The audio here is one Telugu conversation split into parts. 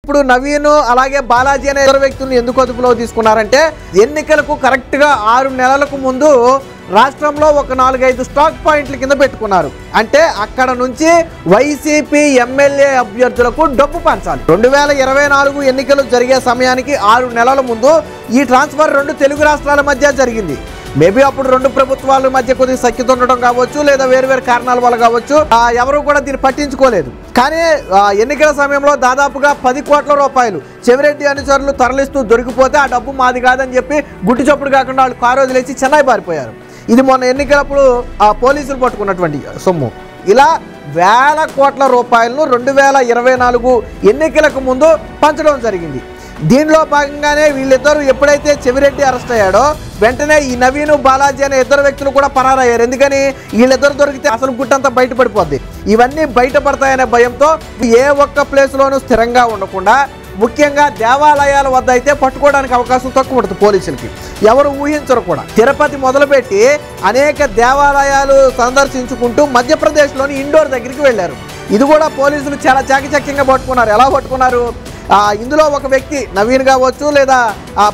ఇప్పుడు నవీన్ అలాగే బాలాజీ అనే ఇద్దరు వ్యక్తులను ఎందుకు అదుపులో తీసుకున్నారంటే ఎన్నికలకు కరెక్ట్ గా 6 నెలలకు ముందు రాష్ట్రంలో ఒక 4-5 స్టాక్ పాయింట్ల కింద పెట్టుకున్నారు. అంటే అక్కడ నుంచి వైసీపీ ఎమ్మెల్యే అభ్యర్థులకు డబ్బు పంచాలి. 2024 ఎన్నికలు జరిగే సమయానికి 6 నెలల ముందు ఈ ట్రాన్స్ఫర్ 2 తెలుగు రాష్ట్రాల మధ్య జరిగింది. మేబీ అప్పుడు 2 ప్రభుత్వాల మధ్య కొద్దిగా సఖ్యత ఉండడం కావచ్చు, లేదా వేరు కారణాల వల్ల కావచ్చు, ఎవరు కూడా దీన్ని పట్టించుకోలేదు. కానీ ఎన్నికల సమయంలో దాదాపుగా 10 కోట్ల రూపాయలు చెవిరెడ్డి అనుచరులు తరలిస్తూ దొరికిపోతే ఆ డబ్బు మాది కాదని చెప్పి గుట్టు చప్పుడు కాకుండా వాళ్ళు కారు వదిలేసి చెన్నై పారిపోయారు. ఇది మొన్న ఎన్నికలప్పుడు పోలీసులు పట్టుకున్నటువంటి సొమ్ము. ఇలా వేల కోట్ల రూపాయలను 2024 ఎన్నికలకు ముందు పంచడం జరిగింది. దీనిలో భాగంగానే వీళ్ళిద్దరూ ఎప్పుడైతే చెవిరెడ్డి అరెస్ట్ అయ్యాడో వెంటనే ఈ నవీన్ బాలాజీ అనే ఇద్దరు వ్యక్తులు కూడా పరారయ్యారు. ఎందుకని వీళ్ళిద్దరు దొరికితే అసలు గుట్టంతా బయటపడిపోద్ది. ఇవన్నీ బయటపడతాయనే భయంతో ఏ ఒక్క ప్లేస్లోనూ స్థిరంగా ఉండకుండా ముఖ్యంగా దేవాలయాల వద్ద అయితే పట్టుకోవడానికి అవకాశం తక్కువ ఉంటుంది పోలీసులకి. ఎవరు ఊహించరు కూడా. తిరుపతి మొదలుపెట్టి అనేక దేవాలయాలు సందర్శించుకుంటూ మధ్యప్రదేశ్లోని ఇండోర్ దగ్గరికి వెళ్ళారు. ఇది కూడా పోలీసులు చాలా చాకచక్యంగా పట్టుకున్నారు. ఎలా పట్టుకున్నారు? ఇందులో ఒక వ్యక్తి నవీన్ కావచ్చు, లేదా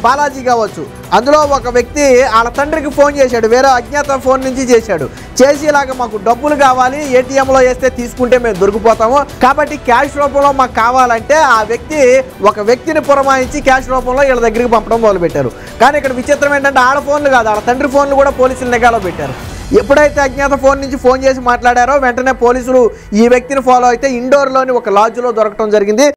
బాలాజీ కావచ్చు, అందులో ఒక వ్యక్తి వాళ్ళ తండ్రికి ఫోన్ చేశాడు. వేరే అజ్ఞాత ఫోన్ నుంచి చేశాడు. చేసి ఇలాగ మాకు డబ్బులు కావాలి, ఏటీఎంలో వేస్తే తీసుకుంటే మేము దొరికిపోతాము, కాబట్టి క్యాష్ రూపంలో మాకు కావాలంటే ఆ వ్యక్తి ఒక వ్యక్తిని పురమాయించి క్యాష్ రూపంలో వీళ్ళ దగ్గరికి పంపడం మొదలుపెట్టారు. కానీ ఇక్కడ విచిత్రం ఏంటంటే ఆడ ఫోన్లు కాదు, వాళ్ళ తండ్రి ఫోన్లు కూడా పోలీసులు నిఘాలో పెట్టారు. ఎప్పుడైతే అజ్ఞాత ఫోన్ నుంచి ఫోన్ చేసి మాట్లాడారో వెంటనే పోలీసులు ఈ వ్యక్తిని ఫాలో అయితే ఇండోర్లోని ఒక లాడ్జ్లో దొరకడం జరిగింది.